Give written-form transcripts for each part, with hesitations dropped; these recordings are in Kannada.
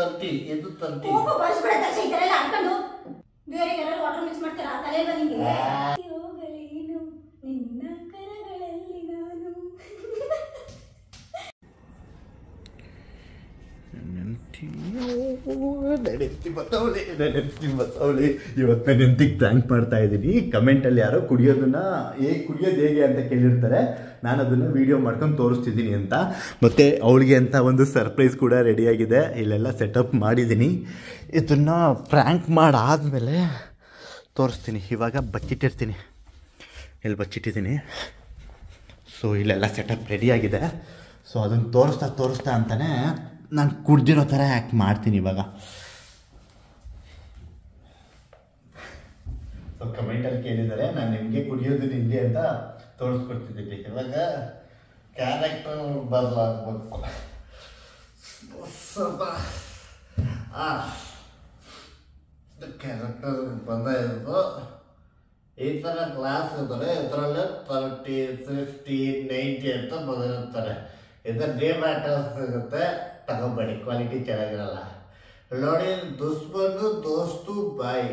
ತರ್ತಿ ಎದು ತರ್ತಿ ಕೋಪ ಬರ್ಸ್ಬೇಡ ದರ್ಶನ ಇದೆಲ್ಲ ಅನ್ಕೊಂಡು ಬೇರೆ ಯಾರು ವಾಟರ್ ಮಿಕ್ಸ್ ಮಾಡ್ತಾರಾ ತಲೆ ಬಂದಿಗೆ ಯೋಗಲೇನು ನಿನ್ನ ಕರಗಳಲ್ಲಿ ನಾನು ಬತ್ತವಳಿ ಇವತ್ತು ನಾನು ನೆಂತಿಗೆ ಥ್ಯಾಂಕ್ ಮಾಡ್ತಾ ಇದ್ದೀನಿ. ಕಮೆಂಟಲ್ಲಿ ಯಾರೋ ಕುಡಿಯೋದು ಹೇಗೆ ಅಂತ ಕೇಳಿರ್ತಾರೆ. ನಾನು ಅದನ್ನು ವೀಡಿಯೋ ಮಾಡ್ಕೊಂಡು ತೋರಿಸ್ತಿದ್ದೀನಿ ಅಂತ. ಮತ್ತು ಅವಳಿಗೆ ಅಂತ ಒಂದು ಸರ್ಪ್ರೈಸ್ ಕೂಡ ರೆಡಿಯಾಗಿದೆ. ಇಲ್ಲೆಲ್ಲ ಸೆಟಪ್ ಮಾಡಿದ್ದೀನಿ. ಇದನ್ನು ಪ್ರ್ಯಾಂಕ್ ಮಾಡಾದಮೇಲೆ ತೋರಿಸ್ತೀನಿ. ಇವಾಗ ಬಚ್ಚಿಟ್ಟಿರ್ತೀನಿ. ಇಲ್ಲಿ ಬಚ್ಚಿಟ್ಟಿದ್ದೀನಿ. ಸೊ ಇಲ್ಲೆಲ್ಲ ಸೆಟಪ್ ರೆಡಿಯಾಗಿದೆ. ಸೊ ಅದನ್ನು ತೋರಿಸ್ತಾ ಅಂತಲೇ ನಾನು ಕುಡ್ದಿರೋ ಥರ ಆ್ಯಕ್ಟ್ ಮಾಡ್ತೀನಿ ಇವಾಗ. ಸೊ ಕಮೆಂಟಲ್ಲಿ ಕೇಳಿದ್ದಾರೆ ನಾನು ನಿಮಗೆ ಕುಡಿಯೋದು ನಿಮಗೆ ಅಂತ ತೋರಿಸ್ಕೊಡ್ತಿದ್ದೀನಿ. ಇವಾಗ ಕ್ಯಾರೆಕ್ಟರ್ ಬದಲಾಗಬೇಕು ಸ್ವಲ್ಪ. ಕ್ಯಾರೆಕ್ಟರ್ ಬಂದಾಯಿತು. ಈ ಥರ ಕ್ಲಾಸ್ ಇದ್ದಾರೆ. ಇದರಲ್ಲೇ 30, 60, 90 ಅಂತ ಬಂದಿರ್ತಾರೆ. ಇದು ಡೇ ಮ್ಯಾಟರ್ಸ್ ಸಿಗುತ್ತೆ, ತಗೋಬೇಡಿ, ಕ್ವಾಲಿಟಿ ಚೆನ್ನಾಗಿರಲ್ಲ. ನೋಡಿ, ದುಶ್ಮನು ದೋಸ್ತು ಬಾಯ್.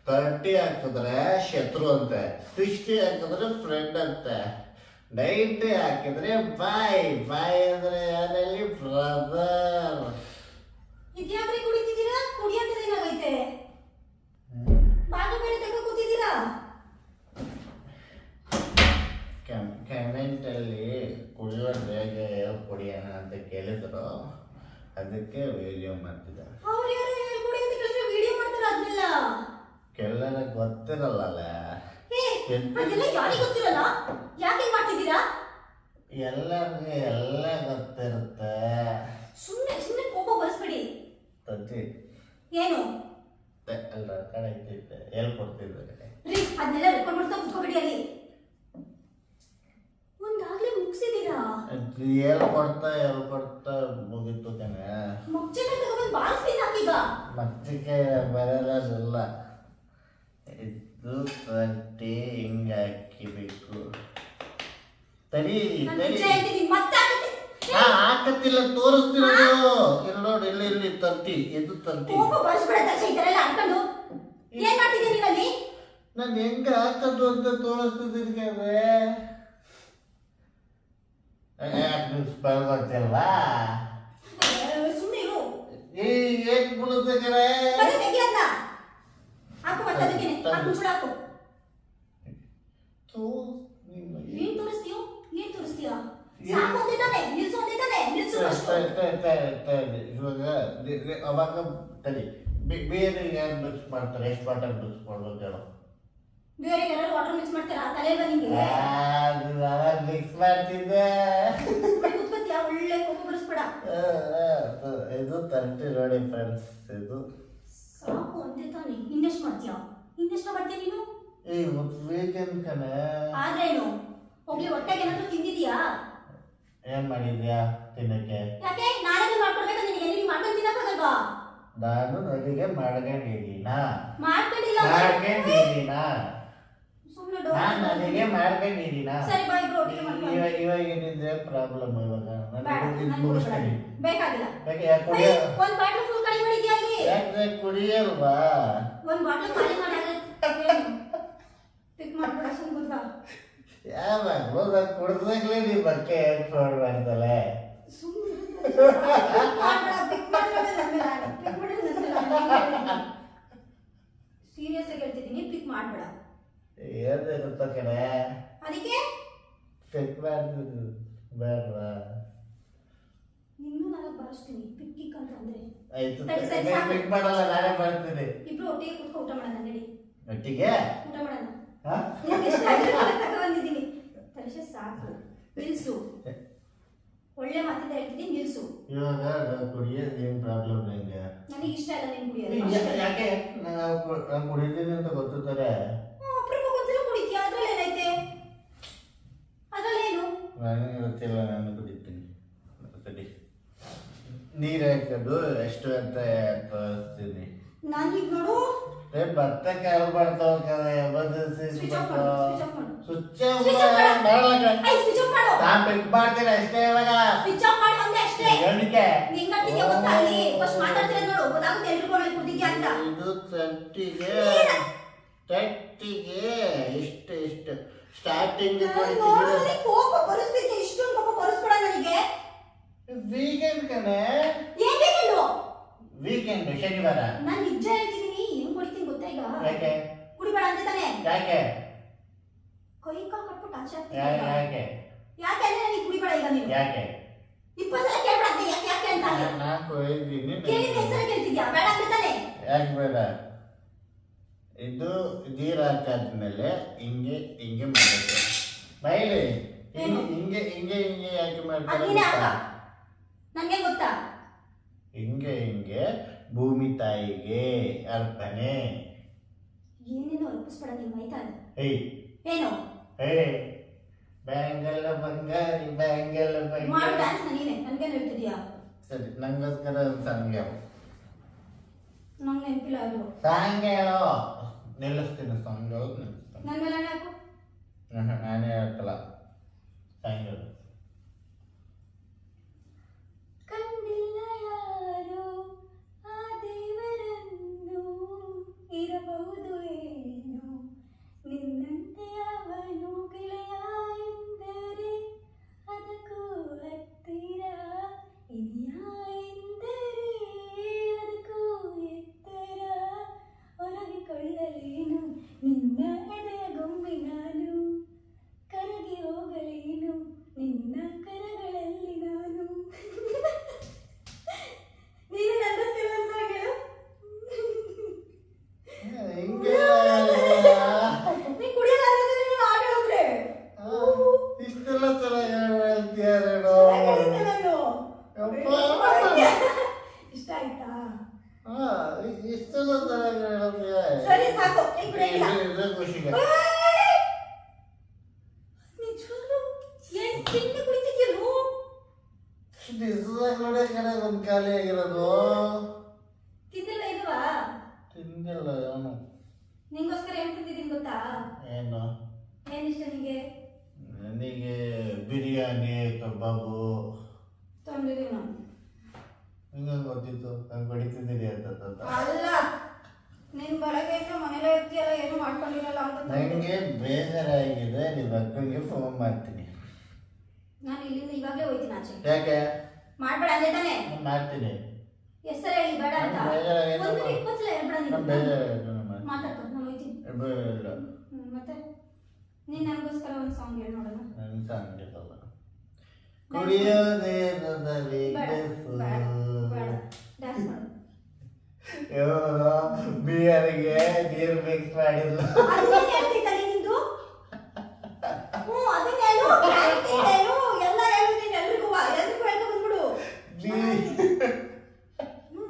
30 ಹಾಕಿದ್ರೆ ಶತ್ರು ಅಂತೆ, 60 ಹಾಕಿದ್ರೆ ಫ್ರೆಂಡ್ ಅಂತೆ, 90 ಹಾಕಿದ್ರೆ ಬಾಯ್. ಬಾಯ್ ಅಂದ್ರೆ ಯಾರಲ್ಲಿ ಬ್ರದರ್. ಇದ್ಯಾವ್ರಿ ಕುಡಿತಿದ್ದೀರಾ? ಕುಡಿಯೋದೇನಾಗೈತೆ? ಬಾಗಿಲು ಬೇರೆ ತಗೊಂಡು ಕೂತಿದ್ದೀರಾ? ಕಮೆಂಟಲ್ಲಿ ಕುಡಿಯೋದು ಹೇಗೆ ಕುಡಿಯೋಣ ಅಂತ ಕೇಳಿದ್ರು, ಅದಕ್ಕೆ ವಿಡಿಯೋ ಮಾಡ್ತಿದ್ದೆ. ಅವ್ರು ಯಾರು ಹೇಳ್ಕೊಡಿ ಅಂತ ಕೇಳಿದ್ರೆ ವಿಡಿಯೋ ಮಾಡ್ತಾರೆ. ಅದನ್ನೆಲ್ಲ ಕೆಲವರ ಗೊತ್ತಿರಲ್ಲ. ಅದೆಲ್ಲ ಯಾರಿಗೆ ಗೊತ್ತಿರಲ್ಲ? ಯಾಕೆ ಮಾಡ್ತಿದ್ದೀರಾ? ಎಲ್ಲರಿಗೂ ಎಲ್ಲ ಗೊತ್ತಿರುತ್ತೆ. ಸುಮ್ಮನೆ ಕೋಪ ಬರ್ಸ್ಬೇಡಿ. ತಜ್ಜಿ ಏನು ಅಲ್ಲ ಕಡೆ ಹೇಳ್ಕೊಡ್ತಿದ್ದಾರೆ. ಅದನ್ನೆಲ್ಲ ರೆಕಾರ್ಡ್ ಮಾಡ್ತಾ ಕುತ್ಕೋಬೇಡಿ. ಅಲ್ಲಿ ಒಂದಾಗ್ಲೇ ಮುಗಿಸಿದೀರಾ? ಹೇಳ್ಕೊಡ್ತಾ ಮುಗಿತು ಕಣೆ. ಮುಚ್ಚೆ ತಗೊಂಡು ಬಾರಿಸ್ತೀನಿ ಹಾಕೀಗ. ಮಚ್ಚಿಗೆ ಬರಲ್ಲ. ಇದು 30 ಹಿಂಗೆ ಹಾಕಿಬೇಕು. ತಡಿ ಹಾಕತ್ತಿಲ್ಲ, ತೋರಿಸ್ತಿರೋದು. ಇಲ್ಲಿ ನೋಡಿ, ಇಲ್ಲಿ 30 ಎದು 30. ನಾನು ಹೆಂಗ ಹಾಕೋದು ಅಂತ ತೋರಿಸ್ತಿದ್ದೀನಿ. ಗೊತ್ತಿಲ್ವಾ? ಏನ್ ಬೀಳುತ್ತೆ ಕಡೆ? ಇವಾಗ ಅವಾಗ ತಡಿ, ಬೇರೆ ಯಾರು ಮಿಕ್ಸ್ ಮಾಡ್ತಾರೆ? ಎಷ್ಟು ವಾಟರ್ ಮಿಕ್ಸ್ ಮಾಡ್ಬೇಕು ಹೇಳೋ? ಬೇರೆ ಯಾರು ವಾಟರ್ ಮಿಕ್ಸ್ ಮಾಡ್ತಾರಾ? ತಲೆ ಬಂದಿಗೆ ಮಿಕ್ಸ್ ಮಾಡ್ತಿದ್ದೆ. ಒಳ್ಳೆ ಕೋಪ ಬರಿಸ್ಬೇಡ. ಇದು 30 ನೋಡಿ ಫ್ರೆಂಡ್ಸ್. ಇದು ಸಾಕು ಅಂತೆ ತಾನೆ. ಇನ್ನೆಷ್ಟು ಮಾಡ್ತೀಯ? ಇನ್ನೆಷ್ಟು ಮಾಡ್ತೀಯ ನೀನು? ವೀಕೆಂಡ್ ಕಣೆ. ಆದ್ರೇನು ಹೋಗ್ಲಿ, ಹೊಟ್ಟೆಗೆ ಏನಾದ್ರು ತಿಂದಿದ್ಯಾ? ಏನ್ ಮಾಡಿದ್ಯಾ ತಿನ್ನಕ್ಕೆ? ಯಾಕೆ ನಾಳೆ ಮಾಡ್ಕೊಡ್ಬೇಕು ನಿನಗೆ? ನೀನು ಮಾಡ್ಕೊಂಡು ತಿನ್ನಕ್ಕಾಗಲ್ವಾ? ನಾನು ನನಗೆ ಮಾಡ್ಕೊಂಡಿದ್ದೀನಾ? ಮಾಡ್ಕೊಂಡಿಲ್ಲ. ನಾನು ನನಗೆ ಮಾಡ್ಕೊಂಡಿದ್ದೀನಾ? ಸರಿ ಬಾಯ್ ಬ್ರೋ, ಒಟ್ಟಿಗೆ ಮಾಡ್ಕೊಂಡು. ಇವಾಗ ಏನಿದೆ ಪ್ರಾಬ್ಲಮ್? ಇವಾಗ ನಾನು ಮುಗಿಸ್ತೀನಿ. ಬೇಕಾಗಿಲ್ಲ. ಕುಡಿಯ ಒಂದು ಬಾಟಲ್ ಫುಲ್ ಖಾಲಿ ಮಾಡಿದ್ಯಾ ಅಲ್ಲಿ? ಯಾಕೆ ಕುಡಿಯಲ್ವಾ? ಒಂದು ಬಾಟಲ್ ಖಾಲಿ ಮಾಡಾಗ ಪಿಕ್ ಮಾಡ್ಬೇಡ, ಸುಮ್ಮನೆ ಕೂತ್ಕೋ. ಯಾವಾಗ ಕುಡ್ದಾಗ್ಲೇ ನೀ ಬಗ್ಗೆ ಫೋನ್ ಮಾಡ್ತಲೆ. ಸೀರಿಯಸ್ ಆಗಿ ಹೇಳ್ತಿದ್ದೀನಿ, ಪಿಕ್ ಮಾಡ್ಬೇಡ. ಏನಿರುತ್ತ ಕಡೆ ಅದಕ್ಕೆ ಪಿಕ್ ಮಾಡ್ತಿದ್ದು ಬೇಡವಾ? ಇನ್ನೂ ನಾನು ಬರಸ್ತೀನಿ ಪಿಕ್ ಅಂತ ಅಂದ್ರೆ. ಆಯ್ತು, ಪಿಕ್ ಮಾಡಲ್ಲ, ನಾನೇ ಮಾಡ್ತೀನಿ. ಇಬ್ರು ಒಟ್ಟಿಗೆ ಕೂತ್ಕೊ ಊಟ ಮಾಡೋಣ. ನಡಿ ಒಟ್ಟಿಗೆ ಊಟ ಮಾಡೋಣ. ಬಂದಿದ್ದೀನಿ. ತರಿಸ ಸಾಕು, ನಿಲ್ಸು. ಒಳ್ಳೆ ಮಾತಿಂದ ಹೇಳ್ತಿದ್ದೀನಿ, ನಿಲ್ಸು. ಇವಾಗ ಕುಡಿಯೋದು ಏನ್ ಪ್ರಾಬ್ಲಮ್? ನಿಂಗೆ ನನಗೆ ಇಷ್ಟ ಇಲ್ಲ ನೀನು ಕುಡಿಯೋದು. ಯಾಕೆ? ನಾನು ಕುಡಿತೀನಿ ಅಂತ ಗೊತ್ತಿದ್ದಾರೆ. ಅಪರೂಪಕ್ಕೊಂದ್ಸಲ ಕುಡಿತೀಯ, ಅದ್ರಲ್ಲಿ ಏನೈತೆ? ಅದ್ರಲ್ಲೇನು? ನನಗೆ ಗೊತ್ತಿಲ್ಲ, ನಾನು ಕುಡಿತೀನಿ. ಸರಿ, ನೀರು ಹಾಕೋದು ಎಷ್ಟು ಅಂತ ತೋರಿಸ್ತೀನಿ. ನಾನೀಗ ನೋಡು ಭತ್ತ ಕಾಲ್ ಮಾಡ್ತಾವ ಕಡೆ ಸ್ವಿಚ್ ಆಫ್ ನಾ ಪಿಕ್ ಮಾಡ್ತೀನಿ ಅಷ್ಟೇ. ಇವಾಗ ಸ್ವಿಚ್ ಆಫ್ ಮಾಡು ಅಂದೆ ಅಷ್ಟೇ. ಏನಕ್ಕೆ? ನಿಂಗಟ್ಟಿಗೆ ಗೊತ್ತಾ ಅಲ್ಲಿ ಫಸ್ಟ್ ಮಾತಾಡ್ತಿರೋದು ನೋಡು ಗೊತ್ತಾಗುತ್ತೆ ಎಲ್ರಿಗೂ ಆಮೇಲೆ ಕುಡ್ದಿದ್ಯಾ ಅಂತ ಇದು ತಟ್ಟಿಗೆ ಇಷ್ಟು ಸ್ಟಾರ್ಟಿಂಗ್ ಕೋಪ ಪರಿಸ್ಥಿತಿ ಇಷ್ಟೊಂದು ಕೋಪ ಪರಿಸ್ಕೊಡ ನನಗೆ ವೀಕೆಂಡ್ ಕಣೆ ಏನ್ ಬೇಕೆಂಡು ವೀಕೆಂಡ್ ಶನಿವಾರ ನಾನು ನಿಜ ಹೇಳ್ತಿದ್ದೀನಿ ಹೆಂಗ್ ಹೊಡಿತೀನಿ ಗೊತ್ತಾ ಈಗ ಯಾಕೆ ಕುಡಿಬೇಡ ಅಂತ ತಾನೆ ಯಾಕೆ ಕೈ ಕಾಲು ಕಟ್ಬಿಟ್ಟು ಆಚೆ ಯಾಕೆ ಯಾಕೆ ಅಂದ್ರೆ ನನಗೆ ಕುಡಿಬೇಡ ಈಗ ನೀನು ಯಾಕೆ 20 ಸಲ ಕೇಳ್ಬಿಡತ್ತೆ ಯಾಕೆ ಯಾಕೆ ಅಂತ ನಾನು ಕೊಯ್ದಿದ್ದೀನಿ ಕೇಳಿದ ಹೆಸರು ಕೇಳ್ತಿದ್ಯಾ ಬೇಡ ಅಂತ ತಾನೆ ಯಾಕೆ ಬೇಡ ಇದು ನೀರು ಹಾಕಾದ್ಮೇಲೆ ಹಿಂಗೆ ಮಾಡಬೇಕು ಬೈಲಿ ಹಿಂಗೆ ಯಾಕೆ ಅದೇನೇ ಆಗ ಮಾಡ್ತಾರೆ ನನಗೆ ಗೊತ್ತಾ ಹಿಂಗೆ ಭೂಮಿ ತಾಯಿಗೆ ಅರ್ಪಣೆ ಏನೇನೋ ಅರ್ಪಿಸ್ಬೇಡ ನೀನು ಆಯ್ತಾ ಏಯ್ ಏನು ಬ್ಯಾಂಗಲ್ಲ ಬಂಗಾರಿ ಬ್ಯಾಂಗಲ್ಲ ಮಾಡು ಬಂಗಾರಿ ಡ್ಯಾನ್ಸ್ ನೀನೆ ನನಗೇನು ಹೇಳ್ತಿದ್ಯಾ ಸರಿ ನಂಗೋಸ್ಕರ ಒಂದು ಸಾಂಗ್ ನಂಗೆ ನೆನಪಿಲ್ಲ ಅದು ಸಾಂಗ್ ಹೇಳೋ ನಿಲ್ಲಿಸ್ತೀನಿ ಸಾಂಗ್ ನಿಲ್ಲಿಸ್ತೀನಿ ನನ್ನ ಮೇಲೆ ಹಾಕು ನಾನೇ ಹೇಳ್ತಲ್ಲ ಸಾಂಗ್ ಹೇಳು ಕಂಡಿಲ್ಲ ಯಾರು ಆ ದೇವರನ್ನು ಇರಬಹುದು ಏನು ನಿನ್ನಂತೆ ಅವನು ಗೆಳೆಯ ಎಂದರೆ ಅದಕ್ಕೂ ಹತ್ತಿರ ಇನಿಯ ಎಂದರೆ ಅದಕ್ಕೂ ಎತ್ತರ ಹೊರಗೆ ಕೊಳ್ಳಲೇನು ನಿನ್ನ ಎದೆಯ ಗೊಂಬೆ ನಾನು ಕರಗಿ ಹೋಗಲೇನು ನಿನ್ನ ಕರಗಳಲ್ಲಿ ನಾನು ನೀನು ನಂಬಿಸ್ತಿಲ್ಲ ಅಂತ ಹೇಳು ನೀ ಕುಡಿಯಲ್ಲ ಅಂದ್ರೆ ನೀನು ಆಟ ಹೇಳಿದ್ರೆ ಇಷ್ಟೆಲ್ಲ ಚೆನ್ನಾಗಿ ಹೇಳ್ತೀಯಾರೇನೋ ಇಷ್ಟ ಆಯ್ತಾ ಇಷ್ಟೆಲ್ಲ ಚೆನ್ನಾಗಿ ಹೇಳ್ತೀಯ ಸರಿ ಸಾಕು ಏನ್ ಕುಡಿಯಲ್ಲ ಖುಷಿಗೆ ನಿಜವಾಗ್ಲೂ ಏನ್ ತಿಂಡಿ ಕುಡಿತಿದ್ಯಲ್ಲೋ ನಿಜವಾಗ್ಲೂ ಕಡೆ ಒಂದು ಖಾಲಿ ಆಗಿರೋದು ತಿಂದಿಲ್ಲ ಇಲ್ವಾ ತಿಂದಿಲ್ಲ ಅವನು ನಿಂಗೋಸ್ಕರ ಏನ್ ತಿಂದಿದ್ದೀನಿ ಗೊತ್ತಾ ಏನು ಏನಿಷ್ಟ ನಿಂಗೆ ನನಗೆ ಬಿರಿಯಾನಿ ಕಬಾಬು ತಂದಿದ್ದೀನಿ ನಾನು ನಿಂಗೆ ಗೊತ್ತಿತ್ತು ನಾನು ಬಡಿತಿದ್ದೀರಿ ಅಂತ ಅಲ್ಲ ನೀನ್ ಬೆಳಗ್ಗೆಯಿಂದ ಮನೇಲೇ ಇರ್ತೀಯಲ್ಲ ಏನು ಮಾಡ್ಕೊಂಡಿರಲ್ಲ ಅಂತ ನನಗೆ ಬೇಜಾರಾಗಿದೆ ನಿಮ್ಮ ಅಕ್ಕನಿಗೆ ಫೋನ್ ಮಾಡ್ತೀನಿ ನಾನು ಇಲ್ಲಿಂದ ಇವಾಗಲೇ ಹೋಯ್ತೀನಿ ಆಚೆ ಯಾಕೆ ಮಾಡ್ಬೇಡ ಅಂದೆ ತಾನೆ ನಾನು ಮಾಡ್ತೀನಿ ಹೆಸರು ಹೇಳಿ ಬೇಡ ಅಂತ ನಾನು ಬೇಜಾರಾಗಿದೆ. ಒಂದು 20 ಸಲ ಹೇಳ್ಬೇಡ ನಾನು ನೀನು ಬೇಜಾರಾಗಿದೆ ಮಾತಾಡ್ಕೊ ನಾನು ಹೋಯ್ತೀನಿ ಇಲ್ಲ ಮತ್ತೆ ನೀನ್ ನನಗೋಸ್ಕರ ಒಂದು ಸಾಂಗ್ ಹೇಳಿ ನೋಡೋಣ ನನ್ನ ಸಂಗೀತಲ್ಲ ಕುಡಿಯೋದೇನದಲ್ಲಿ ಬೇಡ ಡ್ಯಾನ್ಸ್ ಮಾಡು ಬಿಯರ್ಗೆ ನೀರು ಮಿಕ್ಸ್ ಮಾಡಿಲ್ಲ ಅದನ್ನೇ ಹೇಳ್ತಿದ್ದಲ್ಲ ನಿಂದು ಅದನ್ನ ಹೇಳು ಕ್ಯಾರೆಕ್ಟರ್ ಹೇಳು ಎಲ್ಲ ಹೇಳು ನೀನು ಎಲ್ರಿಗೂ ಹೇಳ್ಕೊ ಬಂದ್ಬಿಡು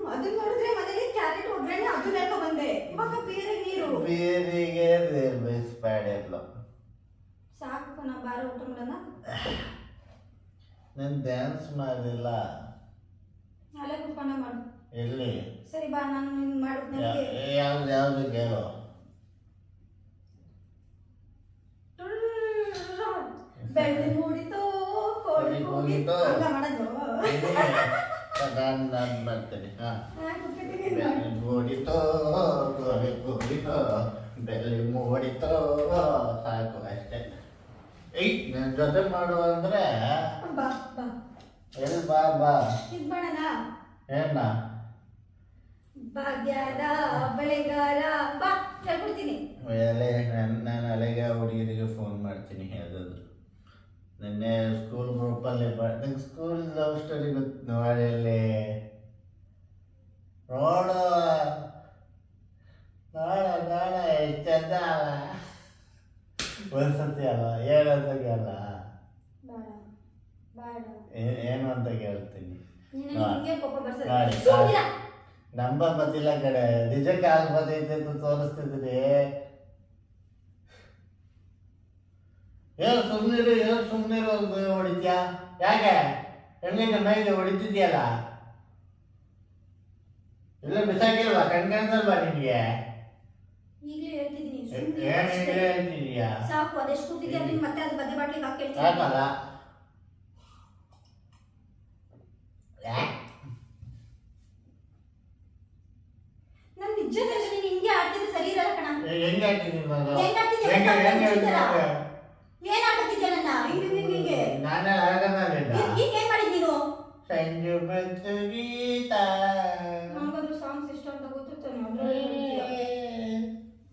ಅದನ್ನ ನೋಡಿದ್ರೆ ಮನೇಲಿ ಕ್ಯಾರೆಟ್ ಒಗ್ಗರಣೆ ಅದನ್ನ ಹೇಳ್ಕೊ ಬಂದೆ ಇವಾಗ ಬೇರೆ ನೀರು ಬಿಯರಿಗೆ ನೀರು ಮಿಕ್ಸ್ ಮಾಡಿಲ್ಲ ಸಾಕು ನಾ ಬಾರ ಊಟ ಮಾಡೋಣ ನಾನು ಡ್ಯಾನ್ಸ್ ಮಾಡಿಲ್ಲ ಅಲ್ಲೇ ಕುತ್ಕೊಂಡ ಮಾಡು ಎಲ್ಲಿ ಸರಿ ಬಾ ನಾನು ನಿನ್ ಮಾಡು ನನಗೆ ಯಾವ್ದು ಕೇಳು ಬೆಳ್ಳಿ ಮೂಡಿತೋ ಕೋಳಿ ಕೂಗಿತೋ ಅಂತ ಮಾಡೋದು ನಾನು ಮಾಡ್ತೇನೆ ಬೆಳ್ಳಿ ಮೂಡಿತೋ ಬೆಳ್ಳಿ ಮೂಡಿತೋ ಸಾಕು ಅಷ್ಟೇ ನನ್ನ ಜೊತೆ ಮಾಡು ಅಂದ್ರೆ ಬಾ ಬಾ ಎಲ್ಲಿ ಬಾ ಬಾ ಇದು ಮಾಡೋಣ ಏನ ಭಾಗ್ಯದ ಬೆಳೆಗಾರ ಬಾ ಹೇಳ್ಕೊಡ್ತೀನಿ ನಾನು ಅಲೆಗೆ ಹುಡುಗಿರಿಗೆ ಫೋನ್ ಮಾಡ್ತೀನಿ ಯಾವುದಾದ್ರು ನಿನ್ನೆ ಸ್ಕೂಲ್ ಗ್ರೂಪಲ್ಲಿ ನಂಗೆ ಸ್ಕೂಲ್ ಲವ್ ಸ್ಟೋರಿ ಗೊತ್ತು ನೋಡಲ್ಲಿ ನೋಡು ನೋಡ ಚಂದ ಅಲ್ಲ ಒಂದ್ಸತಿ ಅಲ್ಲ ಹೇಳೋದಾಗೆ ಅಲ್ಲ ಬೇಡ ಬೇಡ ಏನು ಅಂತ ಕೇಳ್ತೀನಿ ನಿನಗೆ ಕೋಪ ನೋಡಿ. ಬರ್ಸಲ್ಲ ನಂಬ ಬತ್ತಿಲ್ಲ ಕಡೆ ನಿಜಕ್ಕೆ ಆಗ ಬತ್ತೈತೆ ಅಂತ ತೋರಿಸ್ತಿದ್ದೀನಿ ಏನು ಸುಮ್ಮನಿರು ಹೊಡಿತ್ಯಾ ಯಾಕೆ ಹೆಂಗೈತೆ ಮೈಗೆ ಹೊಡಿತಿದ್ಯಲ್ಲ ಇಲ್ಲ ಬಿಸಾಕಿಲ್ವಾ ಕಣ್ಕಂದಲ್ವಾ ನಿನಗೆ ಈಗಲೇ ಹೇಳ್ತಿದ್ದೀನಿ ಏನು ಹೇಳ್ತಿದ್ಯಾ ಸಾಕು ಅದೆಷ್ಟು ಕೂತಿದ್ಯಾ ಅದನ್ನ ಮತ್ತೆ ಅದು ಬದ್ದೆ ಬಾಟ್ಲಿಗೆ ಹಾಕಿ ಹೇಳ್ತೀನಿ ಯಾಕಲ್ಲ ನಿಜ ದರ್ಶನ ನೀನ್ ಹಿಂಗೆ ಆಡ್ತಿದ್ರೆ ಸರಿ ಇರಲ್ಲ ಕಣ. ಹೆಂಗ್ ಆಡ್ತೀನಿ ನಾನು? ಹೆಂಗ್ ಆಡ್ತಿದ್ಯಾ? ಹೆಂಗ್ ಆಡ್ತಿದ್ಯಾ? ಏನ್ ಆಡ್ತಿದ್ಯಾ ನನ್ನ? ಹಿಂಗೆ ನಾನೇ ಆಗಲ್ಲ. ಈಗ ಏನ್ ಮಾಡಿದ್ ನೀನು? ಸಂಜು ಬಂತು ಗೀತಾ. ನಂಗಂದ್ರೂ ಸಾಂಗ್ಸ್ ಇಷ್ಟ ಅಂತ ಗೊತ್ತಿರ್ತಾನೆ.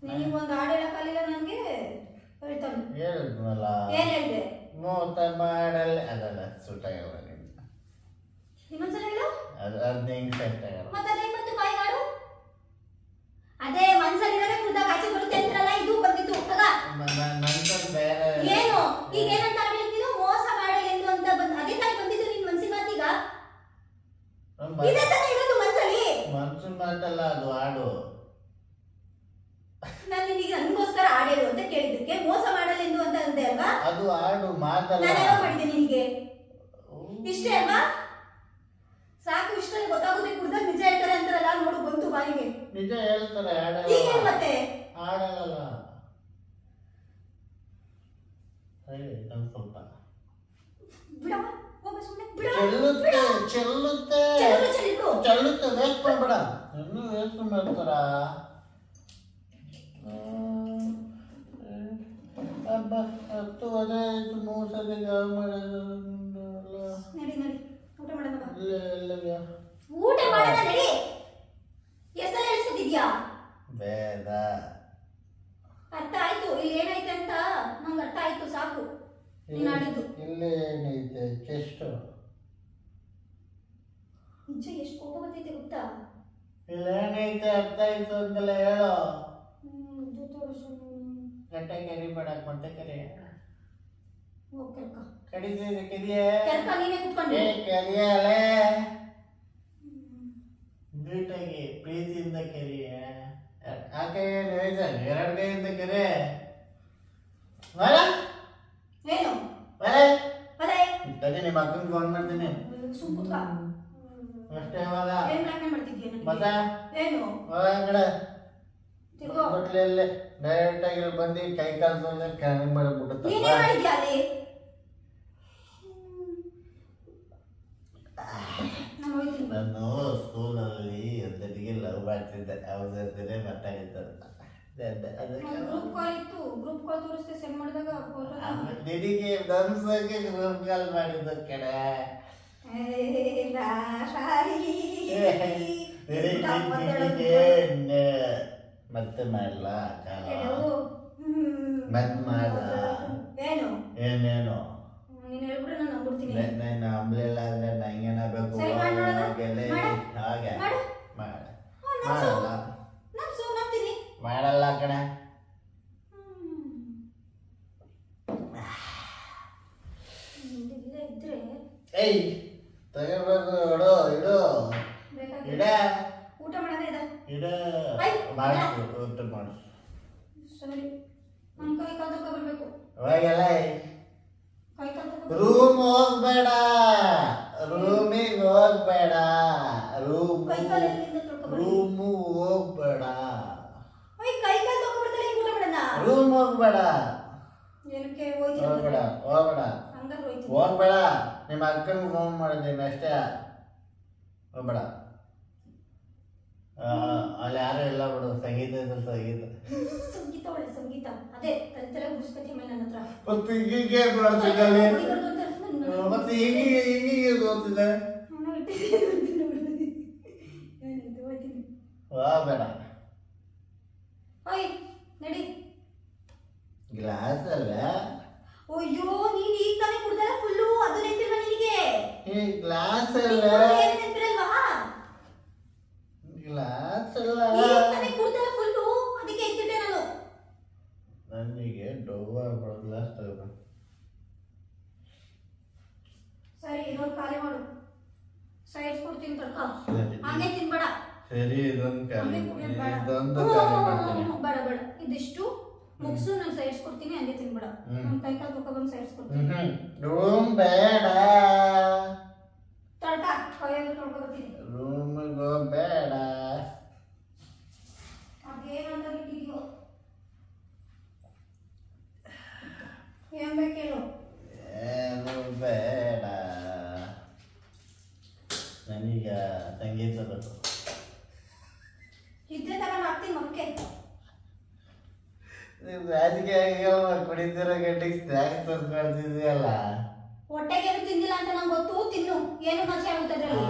ನಿನಗೊಂದು ಹಾಡು ಹೇಳಕ್ಕಾಗಲಿಲ್ಲ ನನಗೆ ಹೇಳ್ತಾನೆ. ಹೇಳಿದ್ನಲ್ಲ. ಏನ್ ಹೇಳ್ದೆ? ಮೂತ ಮಾಡಲ್ಲ ಅದಲ್ಲ ಸುಟ್ಟಾಗಲ್ಲ. ಇನ್ನೊಂದ್ಸಲ ಹೇಳು. ಅದು ಹೆಂಗ್ ಸೆಟ್ ಆಗಲ್ಲ. ಮತ್ತೆ ಅದೇ ಮತ್ತು ಬಾಯಿಗಾಡು ಅದೇ ಮನ್ಸಲ್ಲಿರೋದೇ ಕುಡ್ದಾಗ ಆಚೆ ಬರುತ್ತೆ ಅಂತಾರಲ್ಲ, ಇದು ಬಂದಿತ್ತು ತಗ. ನಂತರ ಬೇರೆ ಏನು ಈಗ ಏನಂತ ಆಡ್ಲಿಕ್ಕೆ ನೀನು ಮೋಸ ಮಾಡಲ್ಲ ಎಂದು ಅಂತ ಬಂದ ಅದೇ ತಾಯಿ ಬಂದಿದ್ದು ನಿನ್ ಮನ್ಸಿನ ಮಾತೀಗ ಇದೇ ತಾನೇ ಇರೋದು ಮನ್ಸಲ್ಲಿ. ಮನ್ಸಿನ ಮಾತಲ್ಲ ಅದು ಹಾಡು. ನಾನು ನಿನಗೆ ನನಗೋಸ್ಕರ ಹಾಡೇಳು ಅಂತ ಕೇಳಿದ್ದಕ್ಕೆ ಮೋಸ ಮಾಡಲ್ಲ ಎಂದು ಅಂತ ಅಂದೆ ಅಲ್ವಾ? ಅದು ಹಾಡು ಮಾತಲ್ಲ. ನಾನೇನೋ ಮಾಡಿದ್ದೆ ನಿನಗೆ ಇಷ್ಟೇ ಅಲ್ವಾ? ಸಾಕು, ಇಷ್ಟಲ್ಲಿ ಗೊತ್ತಾಗುತ್ತೆ ಕುಡ್ದಾಗ ನಿಜ ಹೇಳ್ತಾರೆ ಅಂತಾರಲ್ಲ, ನೋಡು ಬಂತು ಬಾಯಿಗೆ. ನಿಜ ಹೇಳ್ತಾರೆ ಹಾಡಲ್ಲ. ಈಗೇನ್ ಮತ್ತೆ ಹಾಡಲ್ಲ. ನಮ್ ಸ್ವಲ್ಪ ಬಿಡಮ್ಮ, ಹೋಗ ಸುಮ್ಮನೆ ಬಿಡ. ಚೆಲ್ಲುತ್ತೆ ಚೆಲ್ಲುತ್ತೆ ಚೆಲ್ಲುತ್ತೆ. ವೇಸ್ಟ್ ಮಾಡ್ಬೇಡ. ಇನ್ನೂ ವೇಸ್ಟ್ ಮಾಡ್ತಾರ. ಹಬ್ಬ 10 ವರ್ಷ ಆಯ್ತು ಮೋಸದ ಮಾಡೋದು. ನಡಿ ನಡಿ ಊಟ ಮಾಡೋಣ ಬಾ. ಇಲ್ಲ ಊಟ ಮಾಡೋಣ ನಡಿ. ಎಷ್ಟೆಲ್ಲ ಹೇಳ್ತಿದ್ಯಾ? ಬೇಡ. ಅರ್ಥ ಆಯ್ತು ಇಲ್ಲಿ ಏನೈತೆ ಅಂತ ನಂಗೆ ಅರ್ಥ ಆಯ್ತು, ಸಾಕು ನೀನ್ ಆಡಿದ್ದು. ಇಲ್ಲಿ ಏನೈತೆ ಚೆಸ್ಟ್. ನಿಜ ಎಷ್ಟು ಕೋಪ ಬರ್ತೈತೆ ಗೊತ್ತಾ? ಇಲ್ಲಿ ಏನೈತೆ ಅರ್ಥ ಆಯ್ತು ಅಂತೆಲ್ಲ ಹೇಳೋ. ಗಂಟೆ ಕೆರಿ ಮಾಡಕ್ ಮತ್ತೆ ಕೆರೆ ಕಡಿದಿದೆ. ಕೆರಿಯೇ ನೀನೇ ಕುತ್ಕೊಂಡೆ ಕೆರಿಯಲೇ ನೀಟಾಗಿ ಪ್ರೀತಿಯಿಂದ ಕೆರಿಯ. ಆ ಕೈಯಲ್ಲಿ 2 ಕೈಯಿಂದ ಕೆರೆ. ಏನು ತಡಿ, ನಿಮ್ಮ ಅಕ್ಕನಿಗೆ ಫೋನ್ ಮಾಡ್ತೀನಿ. ಸುಮ್ ಕುತ್ಕ. ಅಷ್ಟೇ ಇವಾಗ ಏನ್ ಪ್ಲಾನ್ ಮಾಡ್ತಿದ್ಯಾ ನನಗೆ? ಮತ್ತೆ ಏನು ಹೊರಗಡೆ ತಿರ್ಗೋ ಹೋಟ್ಲಲ್ಲಿ ಡೈರೆಕ್ಟ್ ಆಗಿ ಬಂದು ಕೈ ಕಾಲು ತೊಳ್ದು ಕ್ಯಾನಿಂಗ್ ಮಾಡಿಬಿಡುತ್ತೆ. ನೀನೇನ್ ಮಾಡಿದ್ಯಾ ಅಲ್ಲಿ? ನಾನು ಸ್ಕೂಲಲ್ಲಿ ಒಬ್ಬರಿಗೆ ಲವ್ ಮಾಡ್ತಿದ್ದೆ. ಅವ್ರ ಜೊತೆ ಮಾತಾಡಿದ್ದೆ. ಗ್ರೂಪ್ ಕಾಲ್ ಇತ್ತು, ಗ್ರೂಪ್ ಕಾಲ್ ತೋರಿಸ್ತೆ ಸೆಂಡ್ ಮಾಡಿದಾಗ ನಿನಗೆ ನಮ್ಸಕ್ಕೆ ಗ್ರೂಪ್ ಕಾಲ್ ಮಾಡಿದ್ದು ಕಡೆ. ಮತ್ತೆ ಮಾಡಲ ಮತ್ ಮಾಡ ಏನು ಏನೇನು ನೀನ್ ಹೇಳ್ಬಿಟ್ರೆ ನಾನು ನಂಬಿಡ್ತೀನಿ. ನಾನು ಅಂಬ್ಲಿಲ್ಲ ಅಂದ್ರೆ ನಂಗೇನಾಗಬೇಕು ಹಾಗೆ ಮಾಡಲ್ಲ ಮಾಡಲ್ಲ ಕಣೆ. ಏಯ್ ತಗೋಬೇಕು. ಇಡು ಇಡು ಇಡ ಊಟ ಮಾಡೋದೇ ಇಡ ಮಾಡಿಸು ಊಟ ಮಾಡಿಸು. ಸರಿ, ನನ್ ಕೈ ಕಾಲು ತಗೊಬರ್ಬೇಕು. ಅವಾಗೆಲ್ಲ ಕೈ ಕಾಲು ರೂಮ್ ಹೋಗ್ಬೇಡ, ರೂಮಿಗೆ ಹೋಗ್ಬೇಡ, ರೂಮು ಹೋಗ್ಬೇಡ, ಕೈ ಕಾಲು ತಗೊಬರ್ತಾರೆ. ಊಟ ಮಾಡೋಣ. ರೂಮ್ ಹೋಗ್ಬೇಡ. ಏನಕ್ಕೆ ಹೋಗ್ಬೇಡ ಹೋಗ್ಬೇಡ ಹೋಗ್ಬೇಡ. ನಿಮ್ಮ ಅಕ್ಕನಿಗೆ ಫೋನ್ ಮಾಡಿದ್ದೀನಿ ಅಷ್ಟೇ. ಹೋಗ್ಬೇಡ. ಅಲ್ಲಿ ಯಾರು ಇಲ್ಲ ಬಿಡು. ಸಂಗೀತ ಸಂಗೀತ ಒಳ್ಳೆ ಸಂಗೀತ ಅದೇ ತಲೆ ತಲೆ ಗುಡಿಸ್ಕೊತಿ ಮೇಲೆ ನನ್ನ ಹತ್ರ. ಮತ್ತೆ ಹೀಗೆ ಮಾಡ್ತಿದ್ದಾನೆ. ಮತ್ತೆ ಹೀಗೆ ಹೀಗೆ ಓದ್ತಿದ್ದೆ. ಹೋಗ್ಬೇಡ. ಓಯ್ ನಡಿ. ಗ್ಲಾಸ್ ಅಲ್ಲ. ಅಯ್ಯೋ ನೀನ್ ಈಗ ತಾನೇ ಕುಡ್ದಲ್ಲ ಫುಲ್ಲು. ಅದು ನೆನಪಿಲ್ವಾ ನಿನಗೆ? ಈ ಗ್ಲಾಸ್ ಅಲ್ಲ. ನೆನಪಿರಲ್ವಾ? ಗ್ಲಾಸ್ ಅಲ್ಲ. ಈಗ ತಾನೇ ಕುಡ್ದಲ್ಲ ಫುಲ್ಲು, ಅದಕ್ಕೆ ಎತ್ತಿಟ್ಟೆ ನಾನು. ನನಗೆ ಡೋವಾ ಗ್ಲಾಸ್ ತಗೋ. ಸರಿ ಇನ್ನೊಂದು ಖಾಲಿ ಮಾಡು. ಸೈಡ್ಸ್ ಕೊಡ್ತೀನಿ ತಡ್ಕ. ಹಂಗೆ ತಿನ್ಬೇಡ. ಸರಿ ಇದೊಂದು ಖಾಲಿ ಮಾಡ್ತೀನಿ. ಬೇಡ ಬೇಡ, ಇದಿಷ್ಟು ಮುಗಿಸು. ನಾನು ಸೈಡ್ಸ್ ಕೊಡ್ತೀನಿ, ಹಂಗೆ ತಿನ್ಬೇಡ. ನನ್ನ ಕೈ ಕಾಲು ತಗೊಬಂದು ಸೈಡ್ಸ್ ಕೊಡ್ತೀನಿ. ರೂಮ್ ಬೇಡ. ತಡ್ಕ ಕೈಯಲ್ಲಿ ತೊಳ್ಕೊಬರ್ತೀನಿ. ರೂಮಿಗೆ ಹೋಗ್ಬೇಡ. ಅದೇನಂತ ಬಿಟ್ಟಿದ್ಯೋ ಏನ್ ಬೇಕೇಳು? ಏನು ಬೇಡ. ನನಗ ಸಂಗೀತ ಬೇಕು. ಇದ್ದೇ ತಗೊಂಡು ತಿಂದಿರೋ ಗಂಟೆಗೆ ಸ್ನ್ಯಾಕ್ಸ್ ತಂದ್ಕೊಳ್ತಿದ್ಯಲ್ಲ. ಹೊಟ್ಟೆಗೆ ಏನು ತಿಂದಿಲ್ಲ ಅಂತ ನಂಗೆ ಗೊತ್ತು, ತಿನ್ನು, ಏನು ಮಜಾ ಆಗುತ್ತೆ ಅದ್ರಲ್ಲಿ.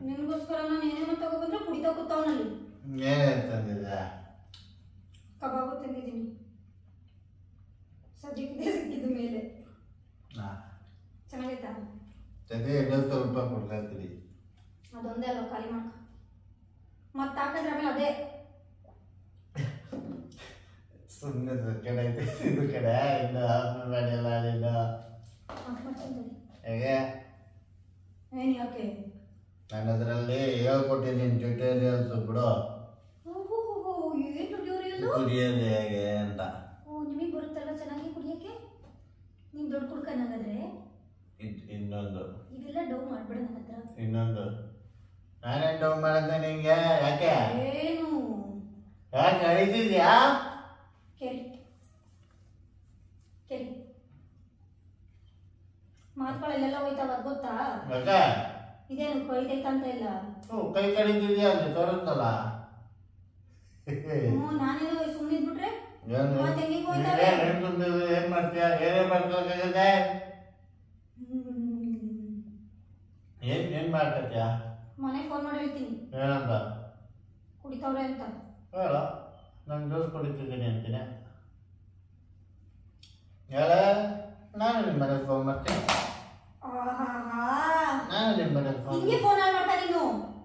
ನಿನ್ಗೋಸ್ಕರ ನಾನು ಏನೇನೋ ತಗೊಬಂದ್ರೆ ಕುಡಿತಾ ಕೂತಾವನಲ್ಲಿ. ಏನೇನು ತಂದಿದ್ದ? ಕಬಾಬು ತಂದಿದ್ದೀನಿ, ಸದ್ಯಕ್ಕೆ ಸಿಕ್ಕಿದ ಮೇಲೆ. ಚೆನ್ನಾಗೈತಾ? ಅದೇ ಇನ್ನೊಂದು ಸ್ವಲ್ಪ ಕೊಡ್ತಾ ಇರ್ತೀನಿ. ಅದೊಂದೇ ಅಲ್ಲ, ಖಾಲಿ ಮಾಡ್ಕ. ಮತ್ತೆ ಹಾಕಿದ್ರೆ ಆಮೇಲೆ ಅದೇ ಸುಮ್ಮನೆ ಕಡೆ ಐತೆ ಇದು ಕಡೆ ಇನ್ನು ಆಮೇಲೆ ಮಾಡಿಲ್ಲ ಇನ್ನು ಹೇಗೆ ಏನು ಯಾಕೆ? ನಾನು ಅದರಲ್ಲಿ ಹೇಳ್ಕೊಟ್ಟಿದ್ದೀನಿ ಟ್ಯುಟೋರಿಯಲ್ಸ್ ಬಿಡು, ಏನು ಟ್ಯುಟೋರಿಯಲ್ ಕುಡಿಯೋದು ಹೇಗೆ ಅಂತ. ನಿಮಗೆ ಬರುತ್ತಲ್ಲ ಚೆನ್ನಾಗಿ ಕುಡಿಯೋಕ್ಕೆ? ನೀವು ದೊಡ್ಡ ಕುಡ್ಕನಾಗಾದ್ರೆ ಇನ್ನೊಂದು ಇದೆಲ್ಲ ಡೌ ಮಾಡ್ಬೇಡ ನನ್ನ ಹತ್ರ. ಇನ್ನೊಂದು ನಾನೇನು ಡೌ ಮಾಡಿದ್ದೆ ನಿಂಗೆ? ಯಾಕೆ ಏನು ಯಾಕೆ ಅಳಿತಿದ್ಯಾ? ಕೇಳಿ ಕೇಳಿ, ಮಾತುಗಳೆಲ್ಲ ಹೋಯ್ತಾವ, ಅದು ಗೊತ್ತಾ? ಯಾಕೆ ಇದೇನು ಕೊಯ್ತೈತಂತ ಇಲ್ಲ. ಕೈ ಕಡಿತಿದ್ಯಾ ಅಂತ ತೋರಿಸ್ತಲ್ಲ. ನಾನೇನೋ ಸುಮ್ಮನೆ ಇದ್ಬಿಟ್ರೆ ಏನ್ ಮಾಡ್ತೀಯ? ಏನೇ ಮಾಡ್ಕೋಬೇಕಾಗತ್ತೆ? ಏನ್ ಮಾಡ್ಕತ್ಯಾ? ಮನೆಗೆ ಫೋನ್ ಮಾಡಿ ಹೇಳ್ತೀನಿ ಏನಂತ ಕುಡಿತವ್ರೆ ಅಂತ. ಹೇಳ, ನಾನು ಜ್ಯೂಸ್ ಕುಡಿತಿದ್ದೀನಿ ಅಂತೀನಿ. ಹೇಳ, ನಾನು ನಿಮ್ಮ ಮನೆಗೆ ಫೋನ್ ಮಾಡ್ತೀನಿ. ನಾನು ನಿಮ್ಮ ಮನೆಗೆ ಫೋನ್ ಹಿಂಗೆ ಫೋನ್ ಮಾಡ್ತಾ ನೀನು.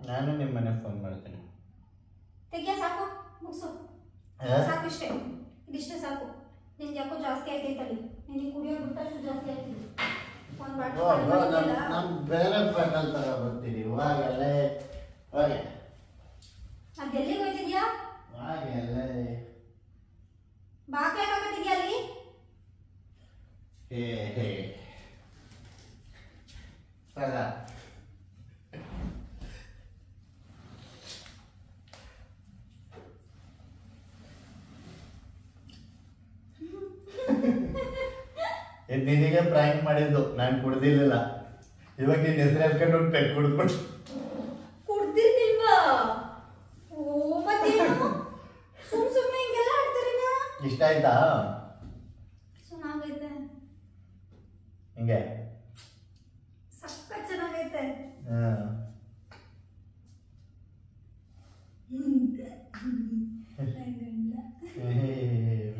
ನಾನು ನಿಮ್ಮ ಮನೆಗೆ ಫೋನ್ ಮಾಡ್ತೀನಿ. ತೆಗಿಯ, ಸಾಕು, ಮುಗಿಸು, ಸಾಕು, ಇಷ್ಟೇ, ಇದಿಷ್ಟೇ ಸಾಕು. ನಿನ್ಗೆ ಯಾಕೋ ಜಾಸ್ತಿ ಆಯ್ತೈತಲ್ಲಿ, ನಿನಗೆ ಕುಡಿಯೋ ಬಿಟ್ಟಷ್ಟು ಜಾಸ್ತಿ ಆಯ್ತಿದೆ. ಒಂದು ನಾನು ಬೇರೆ ಪೆಟ್ರೋಲ್ ತಗೊಬರ್ತೀನಿ. ಹೋಗಲ್ಲೇ ಹೋಗಿ. ಅದೆಲ್ಲಿಗೆ ಹೋಯ್ತಿದ್ಯಾ? ಹಾಗೆಲ್ಲೇ ಬಾಕ್ಲೆ ಹಾಕತ್ತಿದ್ಯಾ ಅಲ್ಲಿ? ಹೇ ಸರ ನಿನಗೆ ಪ್ರಾಂಕ್ ಮಾಡಿದ್ದು, ನಾನು ಕುಡ್ದಿಲ್ಲ. ಇವಾಗ ನಿನ್ನ ಹೆಸರು ಹೇಳ್ಕೊಂಡು ಒಂದು ಪೆಟ್ ಕುಡಿದ್ಬಿಟ್ಟು ಕುಡ್ದಿರ್ಲಿಲ್ವಾ? ಓ ಮತ್ತೇನು ಸುಮ್ಮನೆ ಹಿಂಗೆಲ್ಲ ಆಡ್ತಾರೇನಾ? ಇಷ್ಟ ಆಯ್ತಾ? ಚೆನ್ನಾಗೈತೆ, ಹಿಂಗೆ ಸಕ್ಕತ್ ಚೆನ್ನಾಗೈತೆ.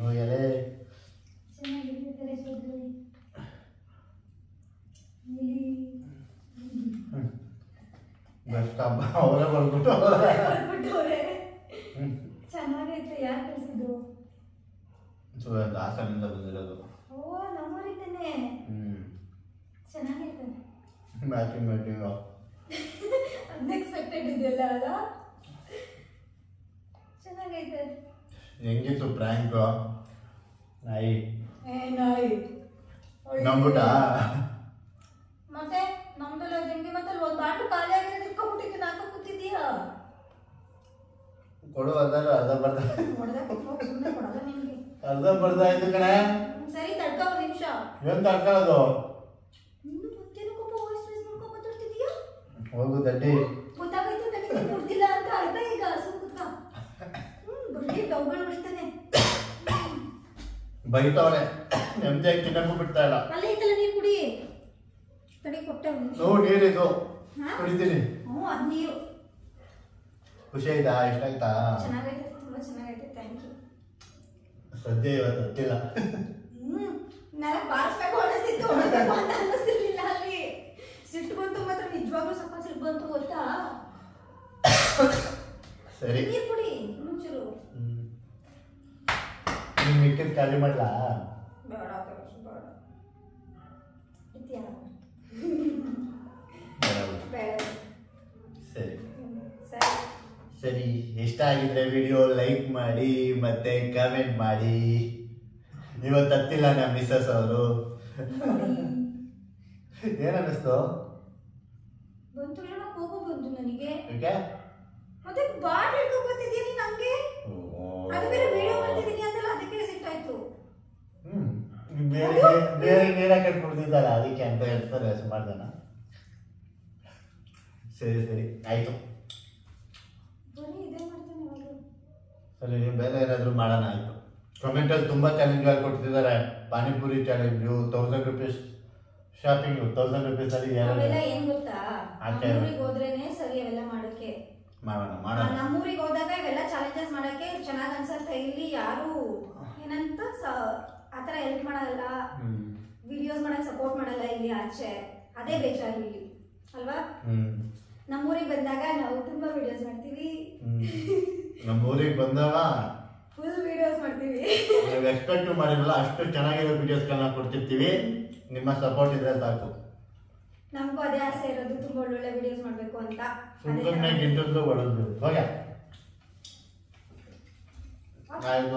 ಹೋಗಲೇ ಬೆಸ್ಟ್ ಹಬ್ಬ ಅವರೇ ಬಂದ್ಬಿಟ್ಟು ಚೆನ್ನಾಗೈತೆ. ಯಾರು ಕಳಿಸಿದ್ದು? ಹಾಸನಿಂದ ಬಂದಿರೋದು. ಓ ನಮ್ಮೂರಿದ್ದೇನೆ. ಚೆನ್ನಾಗೈತೆ. ಮ್ಯಾಚಿಂಗ್ ಅನ್ಎಕ್ಸ್ಪೆಕ್ಟೆಡ್ ಇದೆಲ್ಲ ಅಲ್ಲ, ಚೆನ್ನಾಗೈತೆ. ಹೆಂಗಿತ್ತು ಪ್ರ್ಯಾಂಕ್? ನಾಯಿ ನಾಯಿ ನಂಬಿಟ? ಮತ್ತೆ ನಮ್ದಲ್ಲ ಹೆಂಗೆ? ಮತ್ತೆ ಒಂದು ಬಾಟ್ಲು ಖಾಲಿ ಆಗಿದೆ, ತಿಳ್ಕೊಂಡ್ಬಿಟ್ಟಿದ್ದು, ನಾಲ್ಕು ಕೂತಿದ್ದೀಯಾ? ಕೊಡು, ಅದಾರು ಅರ್ಧ ಬರ್ದ ಸುಮ್ಮನೆ ಕೊಡಲ್ಲ ನಿಮ್ಗೆ. ಅರ್ಧ ಬರ್ದ ಆಯ್ತು ಕಣೆ. ಸರಿ, ತಡ್ಕ ಒಂದು ನಿಮಿಷ. ಏನ್ ತಡ್ಕೊಳ್ಳೋದು? ಇನ್ನು ಮತ್ತೇನಕ್ಕಪ್ಪ ವಾಯ್ಸ್ ರೇಸ್ ಮಾಡ್ಕೊಂಡು ಮಾತಾಡ್ತಿದ್ದೀಯಾ? ಹೋಗು ದಡ್ಡಿ. ಗೊತ್ತಾಗೋಯ್ತು ನನಗೆ ಕೊಡ್ತಿಲ್ಲ ಅಂತ ಆಯ್ತಾ? ಈಗ ಸುಮ್ಕ ಬರೀ ಡೌಗಳು ಹೊಡಿತಾನೆ, ಬೈತವಳೆ, ನೆಮ್ಮದಿಯಾಗಿ ತಿನ್ನಕ್ಕೂ ಬಿಡ್ತಾ ಇಲ್ಲ. ಅಲ್ಲೇ ಐತಲ್ಲ, ನೀರು ಕುಡಿ. ತಡಿ, ಕೊಟ್ಟೆ ಒಂದು ನಿಮಿಷ. ನೀರಿದು ಕುಡಿತೀನಿ. ಅದು ನೀರು. ಖುಷಿ ಆಯ್ತಾ? ಇಷ್ಟ ಆಯ್ತಾ? ಚೆನ್ನಾಗೈತೆ, ತುಂಬಾ ಚೆನ್ನಾಗೈತೆ, ಥ್ಯಾಂಕ್ ಯು. ಸದ್ಯ ಇವತ್ತು ಹತ್ತಿಲ್ಲ. ನನಗೆ ಬಾರಿಸ್ಬೇಕು ಅನ್ನಿಸ್ತಿತ್ತು, ಹೊಡಿಬೇಕು ಅಂತ ಅನ್ನಿಸ್ತಿರ್ಲಿಲ್ಲ. ಅಲ್ಲಿ ಸಿಟ್ಟು ಬಂತು, ಮಾತ್ರ ನಿಜವಾಗ್ಲೂ ಸ್ವಲ್ಪ ಸಿಟ್ಟು ಬಂತು, ಗೊತ್ತಾ? ಸರಿ, ನೀರು ಕುಡಿ ಮುಂಚೂರು. ನೀನ್ ಮಿಕ್ಕಿದ್ ಖಾಲಿ ಮಾಡ್ಲಾ? ಬೇಡ ಬೇಡ ಇತ್ಯಾ ಬೇಡ. ಸರಿ ಸರಿ ಸರಿ, ಇಷ್ಟ ಆಗಿದ್ರೆ ವಿಡಿಯೋ ಲೈಕ್ ಮಾಡಿ ಮತ್ತೆ ಕಮೆಂಟ್ ಮಾಡಿ. ಇವತ್ತು ಹತ್ತಿಲ್ಲ ನಮ್ಮ ಮಿಸ್ಸಸ್ ಅವರು. ಏನನ್ನಿಸ್ತು? ಬಂತು ಕೋಪ ಬಂತು ನನಗೆ. ಯಾಕೆ? ಮತ್ತೆ ಬಾಟ್ಲ್ ಹಿಡ್ಕೊಂಡು ಬರ್ತಿದ್ಯಾ ನೀನು ಹಂಗೆ? ಅದು ಬೇರೆ ವಿಡಿಯೋ ಮಾಡ್ತಿದ್ದೀನಿ ಅಂತಲ್ಲ, ಅದಕ್ಕೆ ಸಿಟ್ಟಾಯ್ತು. ಬೇರೆ ನೀರಾಕ ಕುಡ್ದಿದ್ದಾರೆ ಅದಕ್ಕೆ ಅಂತ ಹೇಳ್ತಾರೆ ಸುಮಾರು ಜನ. ಸರಿ ಸರಿ ಆಯ್ತು. ಸರಿ ನೀವು ಬೇರೆ ಏನಾದರೂ ಮಾಡೋಣ ಆಯ್ತು. ಕಮೆಂಟಲ್ಲಿ ತುಂಬ ಚಾಲೆಂಜ್ಗಳು ಕೊಡ್ತಿದ್ದಾರೆ. ಪಾನಿಪುರಿ ಚಾಲೆಂಜು, 1000 ರೂಪೀಸ್ ಶಾಪಿಂಗ್, 1000 ರೂಪೀಸಲ್ಲಿ ಏನ್ ಗೊತ್ತಾ, ನಮ್ಮೂರಿಗೆ ಹೋದ್ರೇನೆ ಸರಿ ಅವೆಲ್ಲ ಮಾಡಕ್ಕೆ. ಮಾಡೋಣ. ನಮ್ಮೂರಿಗೆ ಹೋದಾಗ ಇವೆಲ್ಲ ಚಾಲೆಂಜಸ್ ಮಾಡಕ್ಕೆ ಚೆನ್ನಾಗ್ ಅನ್ಸತ್ತೆ. ಇಲ್ಲಿ ಯಾರು ಏನಂತ ಆತರ ಹೆಲ್ಪ್ ಮಾಡಲ್ಲ, ವಿಡಿಯೋಸ್ ಮಾಡಕ್ ಸಪೋರ್ಟ್ ಮಾಡಲ್ಲ ಇಲ್ಲಿ ಆಚೆ. ಅದೇ ಬೇಜಾರು ಇಲ್ಲಿ ಅಲ್ವಾ. ನಮ್ಮೂರಿಗೆ ಬಂದಾಗ ನಾವು ತುಂಬಾ ವಿಡಿಯೋಸ್ ಮಾಡ್ತೀವಿ. ನಮ್ಮೂರಿಗೆ ಬಂದಾಗ ಫುಲ್ ವಿಡಿಯೋಸ್ ಮಾಡ್ತೀವಿ. ನೀವು ಎಕ್ಸ್ಪೆಕ್ಟ್ ಮಾಡಿರಲ್ಲ ಅಷ್ಟು ಚೆನ್ನಾಗಿರೋ ವಿಡಿಯೋಸ್ಗಳನ್ನ ಕೊಡ್ತಿರ್ತೀವಿ. ನಿಮ್ಮ ಸಪೋರ್ಟ್ ಇದ್ರೆ ಸಾಕು. ನಮಗೂ ಅದೇ ಆಸೆ ಇರೋದು, ತುಂಬಾ ಒಳ್ಳೊಳ್ಳೆ ವಿಡಿಯೋಸ್ ಮಾಡ್ಬೇಕು ಅಂತ. ಸುಮ್ಮನೆ ಗಿಂಟದ್ದು ಹೊಡೆದು ಹೋಗ್ಯಾ. ಆಯ್ತು